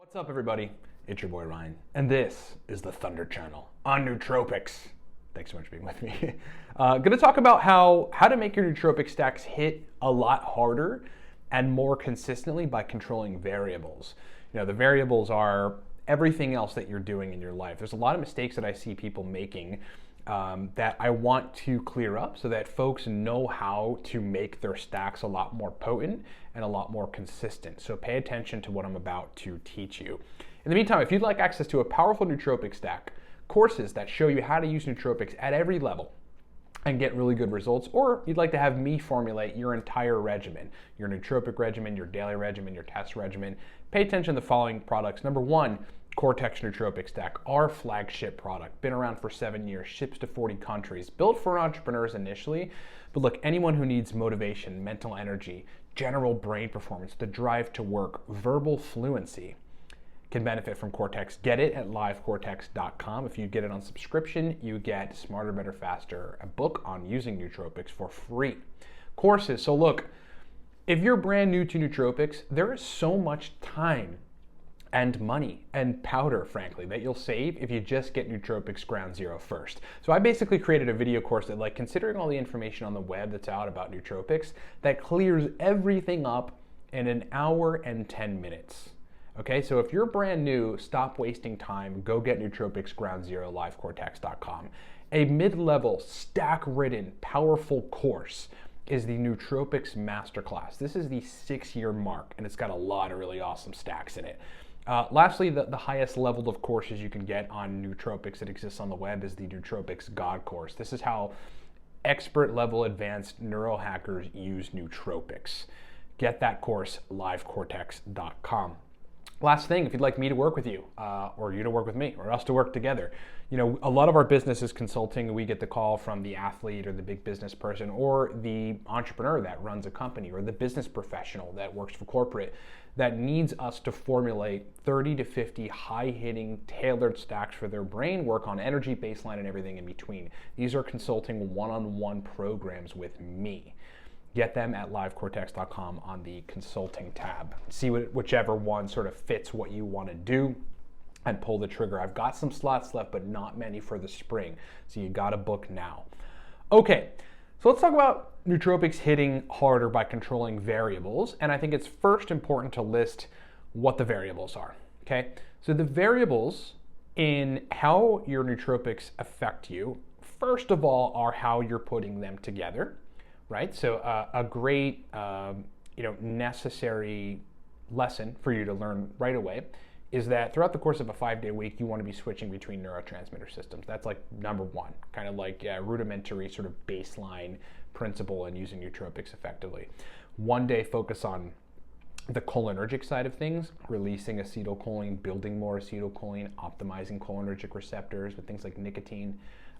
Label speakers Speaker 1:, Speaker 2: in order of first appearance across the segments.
Speaker 1: What's up, everybody? It's your boy Ryan, and this is the Thunder Channel on Nootropics. Thanks so much for being with me. Gonna talk about how to make your nootropic stacks hit a lot harder and more consistently by controlling variables. You know, the variables are everything else that you're doing in your life. There's a lot of mistakes that I see people making that I want to clear up so that folks know how to make their stacks a lot more potent and a lot more consistent. So pay attention to what I'm about to teach you. In the meantime, if you'd like access to a powerful nootropic stack, courses that show you how to use nootropics at every level and get really good results, or you'd like to have me formulate your entire regimen, your nootropic regimen, your daily regimen, your test regimen, pay attention to the following products. Number one, Cortex Nootropic Stack, our flagship product. Been around for 7 years, ships to 40 countries, built for entrepreneurs initially. But look, anyone who needs motivation, mental energy, general brain performance, the drive to work, verbal fluency, can benefit from Cortex. Get it at livecortex.com. If you get it on subscription, you get Smarter, Better, Faster, a book on using nootropics for free. Courses. So look, if you're brand new to nootropics, there is so much time and money and powder, frankly, that you'll save if you just get Nootropics Ground Zero first. So I basically created a video course that, like, considering all the information on the web that's out about nootropics, that clears everything up in an hour and 10 minutes. Okay, so if you're brand new, stop wasting time, go get Nootropics Ground Zero, livecortex.com. A mid-level, stack-ridden, powerful course is the Nootropics Masterclass. This is the 6-year mark, and it's got a lot of really awesome stacks in it. Lastly, the highest level of courses you can get on nootropics that exists on the web is the Nootropics God course. This is how expert level advanced neurohackers use nootropics. Get that course, livecortex.com. Last thing, if you'd like me to work with you, or you to work with me, or us to work together, you know, a lot of our business is consulting. We get the call from the athlete or the big business person or the entrepreneur that runs a company or the business professional that works for corporate that needs us to formulate 30 to 50 high-hitting, tailored stacks for their brain, work on energy, baseline, and everything in between. These are consulting one-on-one programs with me. Get them at livecortex.com on the consulting tab. See whichever one sort of fits what you want to do and pull the trigger. I've got some slots left, but not many for the spring. So you got to book now. Okay, so let's talk about nootropics hitting harder by controlling variables. And I think it's first important to list what the variables are. Okay, so the variables in how your nootropics affect you, first of all, are how you're putting them together. Right, so a great, necessary lesson for you to learn right away is that throughout the course of a 5-day week, you want to be switching between neurotransmitter systems. That's like number one, kind of like a rudimentary sort of baseline principle in using nootropics effectively. One day, focus on the cholinergic side of things, releasing acetylcholine, building more acetylcholine, optimizing cholinergic receptors with things like nicotine.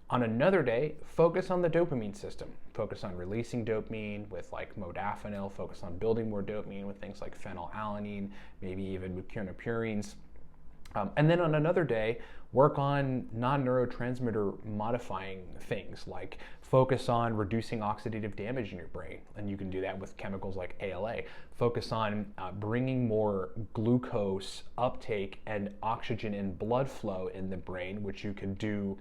Speaker 1: On another day, focus on the dopamine system. Focus on releasing dopamine with like modafinil. Focus on building more dopamine with things like phenylalanine, maybe even mucopurines. And then on another day, work on non-neurotransmitter modifying things, like focus on reducing oxidative damage in your brain. And you can do that with chemicals like ALA. Focus on bringing more glucose uptake and oxygen and blood flow in the brain, which you can do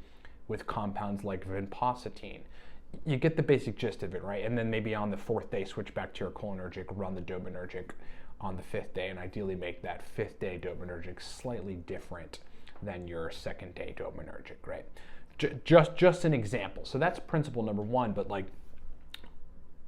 Speaker 1: with compounds like vinpocetine. You get the basic gist of it, right? And then maybe on the 4th day, switch back to your cholinergic, run the dopaminergic on the 5th day, and ideally make that 5th day dopaminergic slightly different than your 2nd day dopaminergic, right? Just an example. So that's principle number one, but like,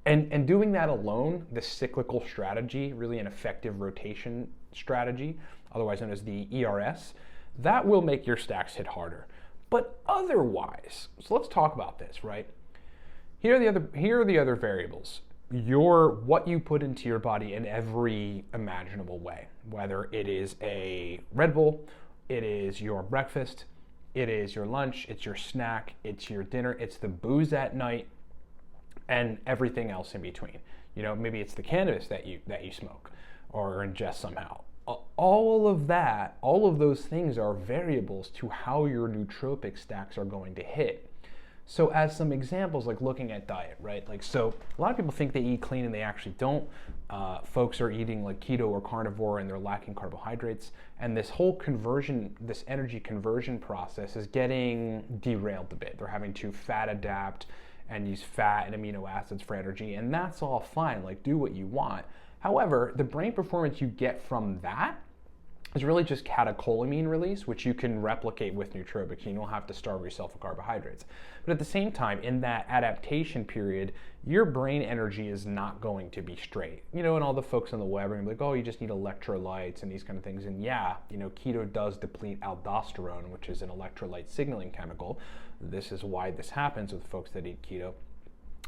Speaker 1: and doing that alone, the cyclical strategy, really an effective rotation strategy, otherwise known as the ERS, that will make your stacks hit harder. But otherwise, so let's talk about this, right? Here are the other variables. What you put into your body in every imaginable way, whether it is a Red Bull, it is your breakfast, it is your lunch, it's your snack, it's your dinner, it's the booze at night, and everything else in between. You know, maybe it's the cannabis that you smoke or ingest somehow. All of that, all of those things are variables to how your nootropic stacks are going to hit. So as some examples, like looking at diet, right? Like, so a lot of people think they eat clean and they actually don't. folks are eating like keto or carnivore and they're lacking carbohydrates, and this whole conversion, this energy conversion process is getting derailed a bit. They're having to fat adapt and use fat and amino acids for energy, and that's all fine, like do what you want. However, the brain performance you get from that is really just catecholamine release, which you can replicate with nootropics. You don't have to starve yourself of carbohydrates. But at the same time, in that adaptation period, your brain energy is not going to be straight. And all the folks on the web are gonna be like, oh, you just need electrolytes and these kind of things. And yeah, keto does deplete aldosterone, which is an electrolyte signaling chemical. This is why this happens with folks that eat keto.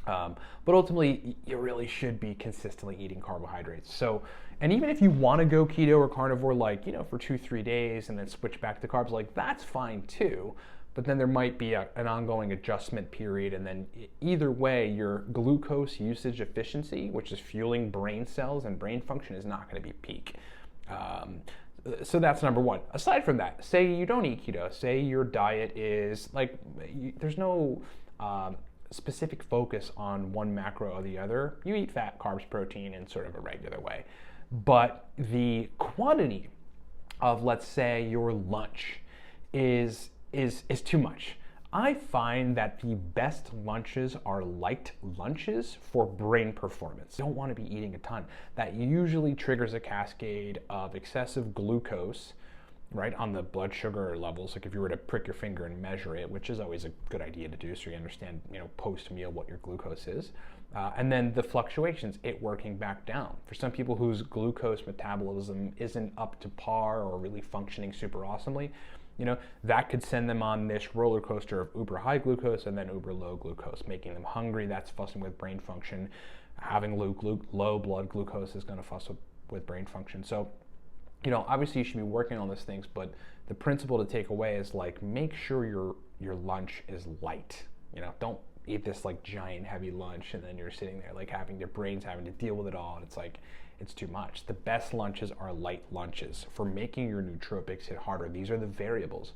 Speaker 1: But ultimately, you really should be consistently eating carbohydrates. So, and even if you want to go keto or carnivore, like, for 2-3 days and then switch back to carbs, like that's fine too. But then there might be an ongoing adjustment period. And then either way, your glucose usage efficiency, which is fueling brain cells and brain function, is not going to be peak. So that's number one. Aside from that, say you don't eat keto, say your diet is like, there's no specific focus on one macro or the other. You eat fat, carbs, protein in sort of a regular way. But the quantity of, let's say, your lunch is too much. I find that the best lunches are light lunches for brain performance. You don't want to be eating a ton. That usually triggers a cascade of excessive glucose, right, on the blood sugar levels. Like if you were to prick your finger and measure it, which is always a good idea to do so you understand, post-meal what your glucose is. And then the fluctuations, it working back down. For some people whose glucose metabolism isn't up to par or really functioning super awesomely, that could send them on this roller coaster of uber high glucose and then uber low glucose, making them hungry. That's fussing with brain function. Having low blood glucose is going to fuss with brain function. So, obviously you should be working on these things, but the principle to take away is like, make sure your lunch is light. Don't eat this like giant heavy lunch and then you're sitting there like your brain's having to deal with it all, and it's like, it's too much. The best lunches are light lunches for making your nootropics hit harder. These are the variables.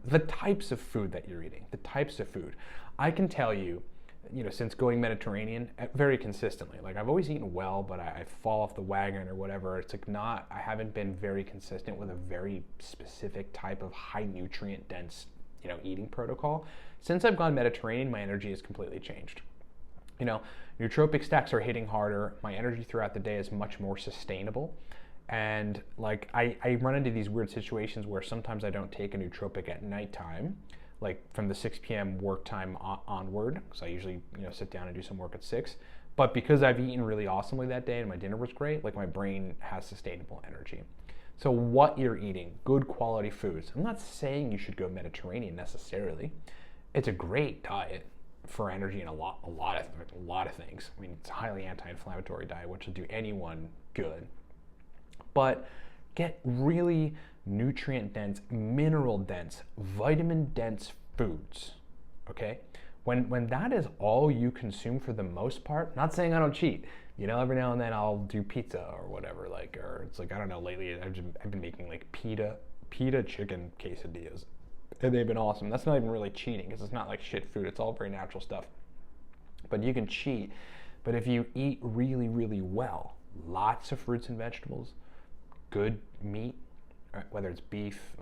Speaker 1: The types of food that you're eating, the types of food. I can tell you, since going Mediterranean very consistently, like I've always eaten well, but I fall off the wagon or whatever. It's like I haven't been very consistent with a very specific type of high nutrient dense, eating protocol. Since I've gone Mediterranean, my energy has completely changed. Nootropic stacks are hitting harder. My energy throughout the day is much more sustainable. And like I run into these weird situations where sometimes I don't take a nootropic at nighttime, like from the 6 p.m. work time onward. So I usually, sit down and do some work at 6. But because I've eaten really awesomely that day and my dinner was great, like my brain has sustainable energy. So what you're eating, good quality foods. I'm not saying you should go Mediterranean necessarily. It's a great diet for energy and a lot of things. I mean, it's a highly anti-inflammatory diet, which will do anyone good. But get really nutrient dense, mineral dense, vitamin dense foods, okay? When that is all you consume for the most part, not saying I don't cheat, every now and then I'll do pizza or whatever, or it's like, I don't know, lately I've been making like pita chicken quesadillas, and they've been awesome. That's not even really cheating, because it's not like shit food, it's all very natural stuff. But you can cheat, but if you eat really, really well, lots of fruits and vegetables, good meat, whether it's beef,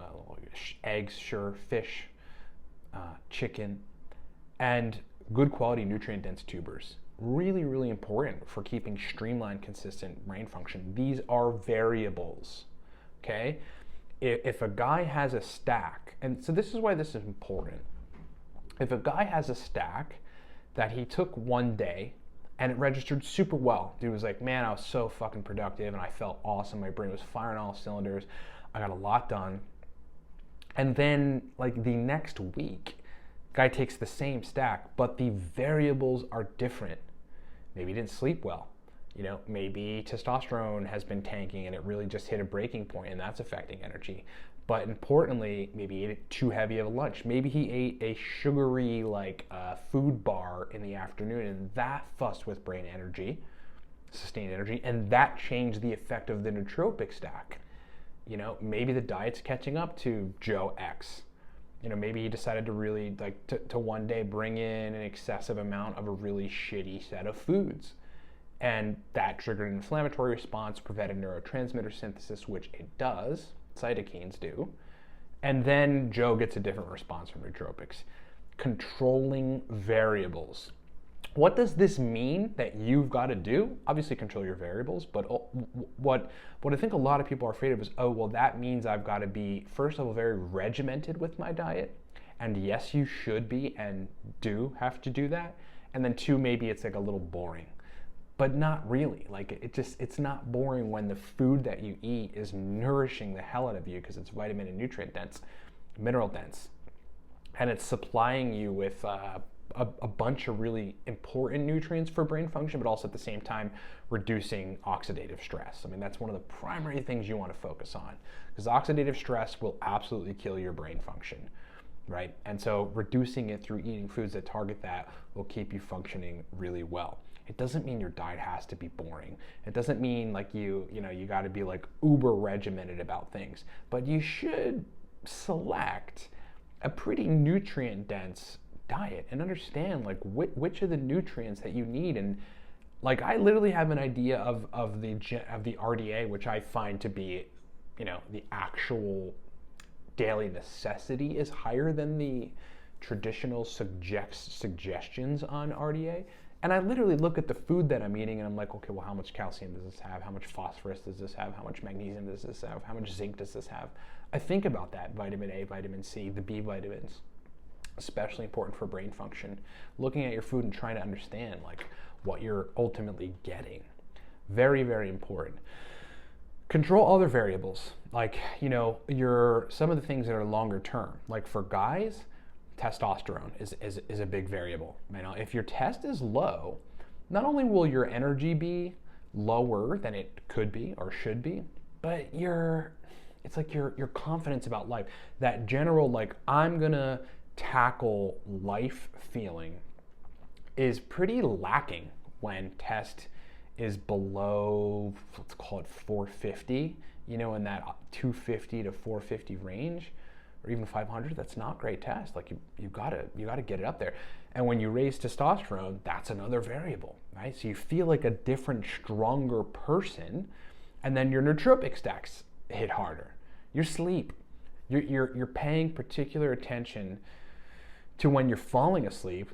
Speaker 1: eggs, sure, fish, chicken, and good quality nutrient dense tubers. Really, really important for keeping streamlined, consistent brain function. These are variables, okay? If a guy has a stack, and so this is why this is important. If a guy has a stack that he took one day and it registered super well, dude was like, man, I was so fucking productive and I felt awesome. My brain was firing all cylinders. I got a lot done. And then like the next week, guy takes the same stack, but the variables are different. Maybe he didn't sleep well. Maybe testosterone has been tanking and it really just hit a breaking point and that's affecting energy. But importantly, maybe he ate too heavy of a lunch. Maybe he ate a sugary food bar in the afternoon and that fussed with brain energy, sustained energy, and that changed the effect of the nootropic stack. Maybe the diet's catching up to Joe X. Maybe he decided to really to one day bring in an excessive amount of a really shitty set of foods. And that triggered an inflammatory response, prevented neurotransmitter synthesis, which it does, cytokines do. And then Joe gets a different response from nootropics. Controlling variables. What does this mean that you've got to do? Obviously control your variables, but what I think a lot of people are afraid of is, oh, well, that means I've got to be, first of all, very regimented with my diet. And yes, you should be and do have to do that. And then two, maybe it's like a little boring, but not really. Like it's not boring when the food that you eat is nourishing the hell out of you because it's vitamin and nutrient dense, mineral dense, and it's supplying you with a bunch of really important nutrients for brain function, but also at the same time reducing oxidative stress. I mean, that's one of the primary things you want to focus on, because oxidative stress will absolutely kill your brain function, right? And so reducing it through eating foods that target that will keep you functioning really well. It doesn't mean your diet has to be boring. It doesn't mean like you got to be like uber regimented about things, but you should select a pretty nutrient dense diet and understand like which of the nutrients that you need. And like I literally have an idea of the RDA, which I find to be, the actual daily necessity is higher than the traditional suggestions on RDA. And I literally look at the food that I'm eating and I'm like, okay, well, how much calcium does this have? How much phosphorus does this have? How much magnesium does this have? How much zinc does this have? I think about that, vitamin A, vitamin C, the B vitamins, especially important for brain function. Looking at your food and trying to understand like what you're ultimately getting. Very, very important. Control other variables, like, some of the things that are longer term. Like for guys, testosterone is a big variable. If your test is low, not only will your energy be lower than it could be or should be, but it's like your confidence about life, that general like I'm gonna tackle life feeling is pretty lacking when test is below, let's call it 450, in that 250 to 450 range, or even 500. That's not great test. Like you gotta get it up there. And when you raise testosterone, that's another variable, right? So you feel like a different, stronger person, and then your nootropic stacks hit harder. Your sleep, you're paying particular attention to when you're falling asleep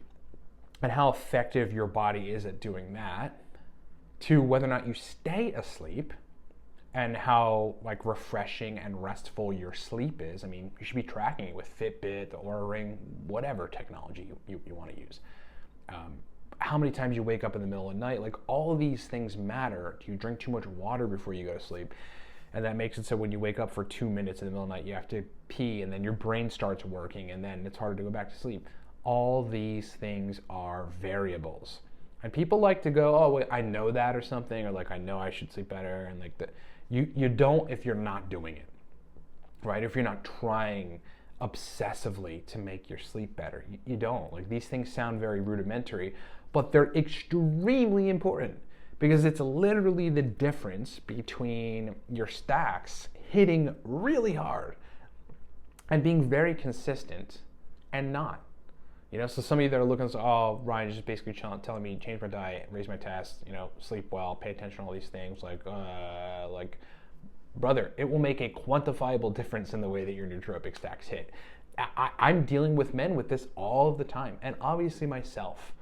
Speaker 1: and how effective your body is at doing that, to whether or not you stay asleep and how like refreshing and restful your sleep is. I mean, you should be tracking it with Fitbit, the Oura Ring, whatever technology you want to use. How many times you wake up in the middle of the night, like all of these things matter. Do you drink too much water before you go to sleep? And that makes it so when you wake up for 2 minutes in the middle of the night, you have to pee, and then your brain starts working, and then it's harder to go back to sleep. All these things are variables. And people like to go, oh, wait, I know that or something, or like I know I should sleep better, and like that. You don't if you're not doing it, right? If you're not trying obsessively to make your sleep better, you don't. Like these things sound very rudimentary, but they're extremely important, because it's literally the difference between your stacks hitting really hard and being very consistent and not. So some of you that are looking, oh, Ryan is just basically telling me change my diet, raise my test, sleep well, pay attention to all these things. Like, brother, it will make a quantifiable difference in the way that your nootropic stacks hit. I'm dealing with men with this all the time, and obviously myself.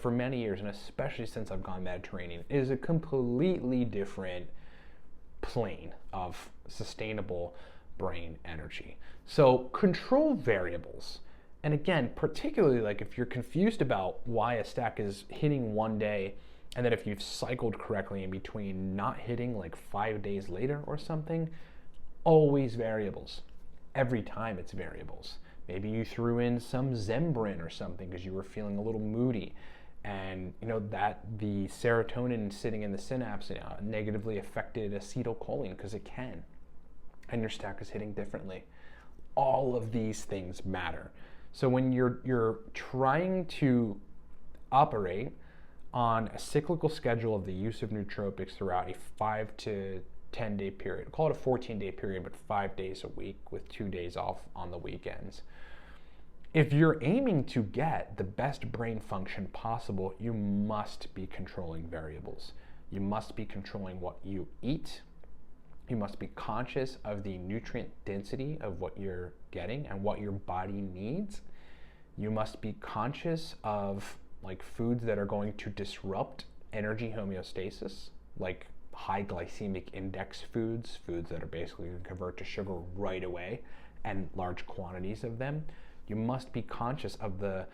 Speaker 1: For many years, and especially since I've gone Mediterranean, it is a completely different plane of sustainable brain energy. So control variables. And again, particularly like if you're confused about why a stack is hitting one day, and then if you've cycled correctly in between not hitting like 5 days later or something, always variables. Every time it's variables. Maybe you threw in some Zembrin or something because you were feeling a little moody, and that the serotonin sitting in the synapse negatively affected acetylcholine, because it can, and your stack is hitting differently. All of these things matter. So when you're trying to operate on a cyclical schedule of the use of nootropics throughout a 5 to 10 day period, call it a 14-day period, but 5 days a week with 2 days off on the weekends. If you're aiming to get the best brain function possible, you must be controlling variables. You must be controlling what you eat. You must be conscious of the nutrient density of what you're getting and what your body needs. You must be conscious of like foods that are going to disrupt energy homeostasis, like high glycemic index foods, foods that are basically going to convert to sugar right away, and large quantities of them. You must be conscious of the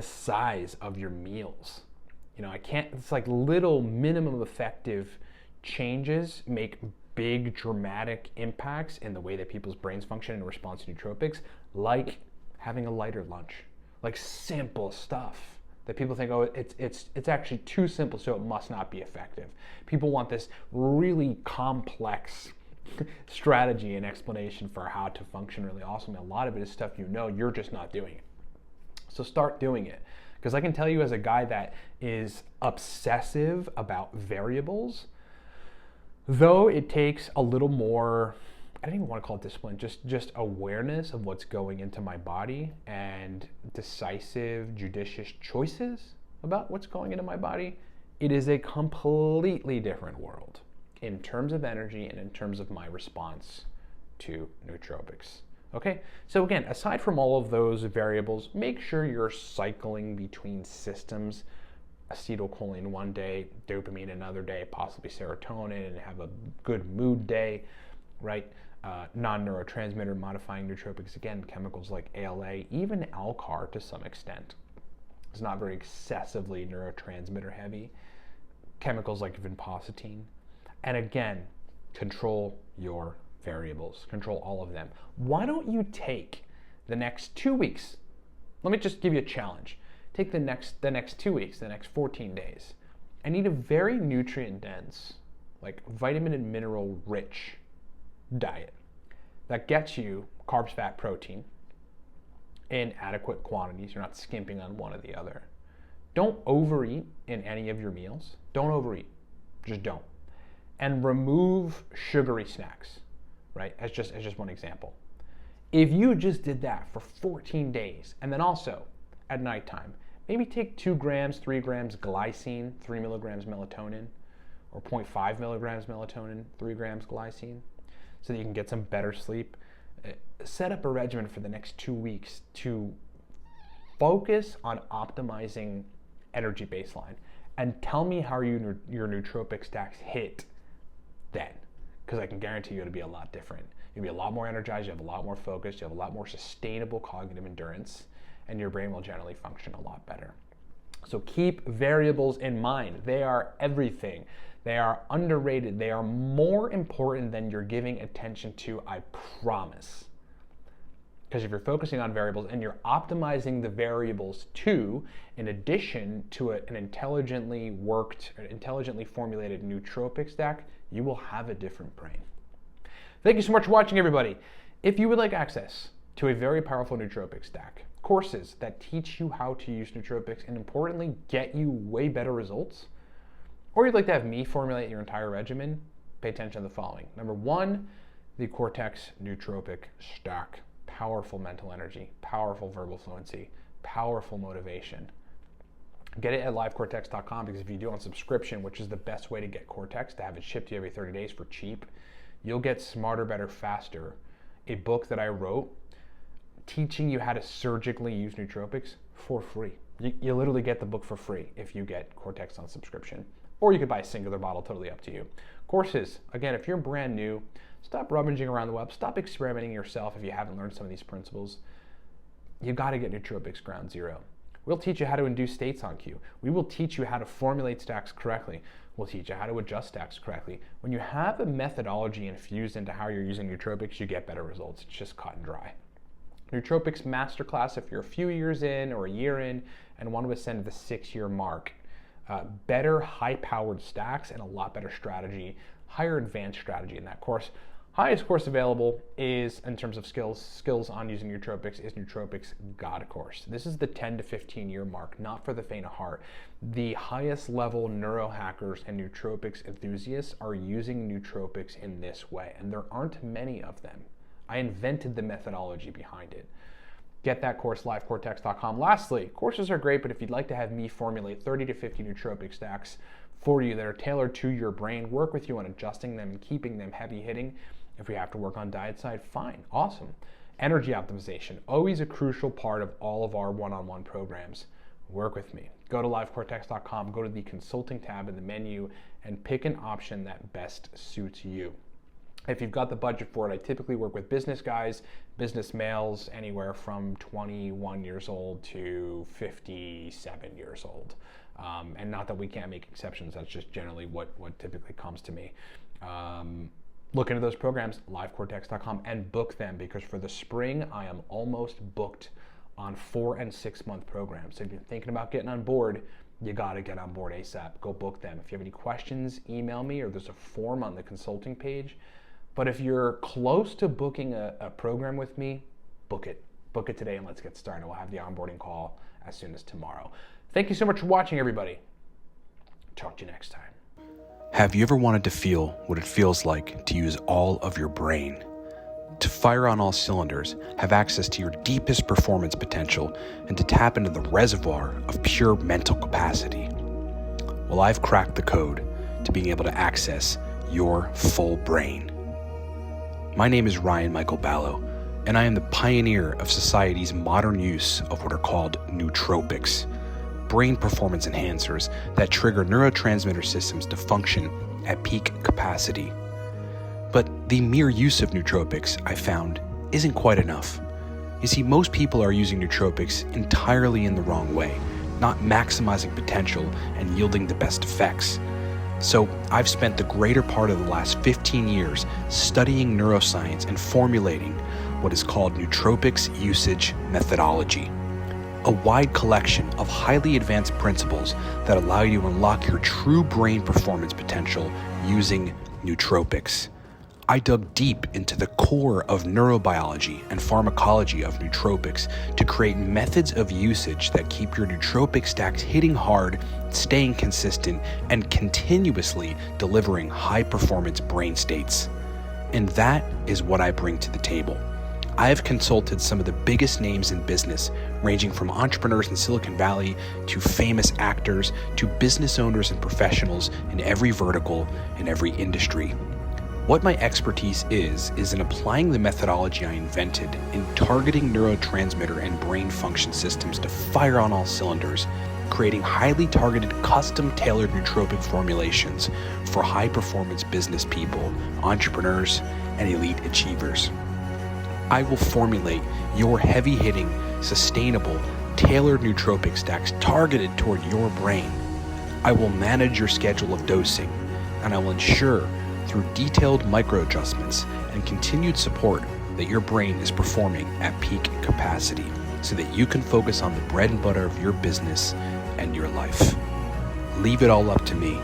Speaker 1: size of your meals. It's like little minimum effective changes make big dramatic impacts in the way that people's brains function in response to nootropics, like having a lighter lunch, like simple stuff that people think, oh, it's actually too simple, so it must not be effective. People want this really complex strategy and explanation for how to function really awesome. And a lot of it is stuff you're just not doing it. So start doing it. Because I can tell you, as a guy that is obsessive about variables, though it takes a little more, I don't even want to call it discipline, just awareness of what's going into my body and decisive, judicious choices about what's going into my body, it is a completely different world in terms of energy and in terms of my response to nootropics. Okay, so again, aside from all of those variables, make sure you're cycling between systems, acetylcholine one day, dopamine another day, possibly serotonin, and have a good mood day, right? Non-neurotransmitter modifying nootropics, again, chemicals like ALA, even Alcar to some extent. It's not very excessively neurotransmitter heavy. Chemicals like vinpocetine. And again, control your variables, control all of them. Why don't you take the next 2 weeks? Let me just give you a challenge. Take the next 2 weeks, the next 14 days, and eat a very nutrient dense, like vitamin and mineral rich diet that gets you carbs, fat, protein in adequate quantities. You're not skimping on one or the other. Don't overeat in any of your meals. Don't overeat. Just don't. And remove sugary snacks, right? As just one example. If you just did that for 14 days, and then also at nighttime, maybe take 2 grams, 3 grams glycine, 3 milligrams melatonin, or 0.5 milligrams melatonin, 3 grams glycine, so that you can get some better sleep. Set up a regimen for the next 2 weeks to focus on optimizing energy baseline, and tell me how your nootropic stacks hit then, because I can guarantee you it'll be a lot different. You'll be a lot more energized, you have a lot more focus, you have a lot more sustainable cognitive endurance, and your brain will generally function a lot better. So keep variables in mind. They are everything. They are underrated. They are more important than you're giving attention to, I promise. Because if you're focusing on variables and you're optimizing the variables too, in addition to an intelligently formulated nootropic stack, you will have a different brain. Thank you so much for watching, everybody. If you would like access to a very powerful nootropic stack, courses that teach you how to use nootropics and importantly get you way better results, or you'd like to have me formulate your entire regimen, pay attention to the following. Number 1, the Cortex Nootropic Stack. Powerful mental energy, powerful verbal fluency, powerful motivation. Get it at livecortex.com, because if you do on subscription, which is the best way to get Cortex, to have it shipped to you every 30 days for cheap, you'll get Smarter, Better, Faster, a book that I wrote teaching you how to surgically use nootropics for free. You literally get the book for free if you get Cortex on subscription. Or you could buy a singular bottle, totally up to you. Courses, again, if you're brand new, stop rummaging around the web, stop experimenting yourself if you haven't learned some of these principles. You gotta get Nootropics Ground Zero. We'll teach you how to induce states on cue. We will teach you how to formulate stacks correctly. We'll teach you how to adjust stacks correctly. When you have a methodology infused into how you're using nootropics, you get better results. It's just cut and dry. Nootropics Masterclass, if you're a few years in or a year in and want to ascend the 6-year mark. Better high-powered stacks and a lot better strategy, higher advanced strategy in that course. Highest course available is, in terms of skills on using nootropics, is Nootropics God course. This is the 10 to 15 year mark, not for the faint of heart. The highest level neurohackers and nootropics enthusiasts are using nootropics in this way, and there aren't many of them. I invented the methodology behind it. Get that course, livecortex.com. Lastly, courses are great, but if you'd like to have me formulate 30 to 50 nootropic stacks for you that are tailored to your brain, work with you on adjusting them and keeping them heavy hitting. If we have to work on diet side, fine, awesome. Energy optimization, always a crucial part of all of our one-on-one programs. Work with me. Go to livecortex.com, go to the consulting tab in the menu, and pick an option that best suits you. If you've got the budget for it, I typically work with business guys, business males, anywhere from 21 years old to 57 years old. And not that we can't make exceptions, that's just generally what typically comes to me. Look into those programs, livecortex.com, and book them, because for the spring, I am almost booked on 4 and 6 month programs. So if you're thinking about getting on board, you got to get on board ASAP. Go book them. If you have any questions, email me, or there's a form on the consulting page. But if you're close to booking a program with me, book it. Book it today and let's get started. We'll have the onboarding call as soon as tomorrow. Thank you so much for watching, everybody. Talk to you next time.
Speaker 2: Have you ever wanted to feel what it feels like to use all of your brain? To fire on all cylinders, have access to your deepest performance potential, and to tap into the reservoir of pure mental capacity? Well, I've cracked the code to being able to access your full brain. My name is Ryan Michael Ballo, and I am the pioneer of society's modern use of what are called nootropics, brain performance enhancers that trigger neurotransmitter systems to function at peak capacity. But the mere use of nootropics, I found, isn't quite enough. You see, most people are using nootropics entirely in the wrong way, not maximizing potential and yielding the best effects. So I've spent the greater part of the last 15 years studying neuroscience and formulating what is called nootropics usage methodology, a wide collection of highly advanced principles that allow you to unlock your true brain performance potential using nootropics. I dug deep into the core of neurobiology and pharmacology of nootropics to create methods of usage that keep your nootropic stacks hitting hard, staying consistent, and continuously delivering high-performance brain states. And that is what I bring to the table. I have consulted some of the biggest names in business, ranging from entrepreneurs in Silicon Valley to famous actors to business owners and professionals in every vertical and every industry. What my expertise is in applying the methodology I invented in targeting neurotransmitter and brain function systems to fire on all cylinders, creating highly targeted, custom-tailored nootropic formulations for high-performance business people, entrepreneurs, and elite achievers. I will formulate your heavy-hitting, sustainable, tailored nootropic stacks targeted toward your brain. I will manage your schedule of dosing, and I will ensure through detailed micro-adjustments and continued support that your brain is performing at peak capacity so that you can focus on the bread and butter of your business and your life. Leave it all up to me,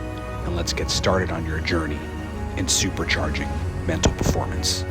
Speaker 2: and let's get started on your journey in supercharging mental performance.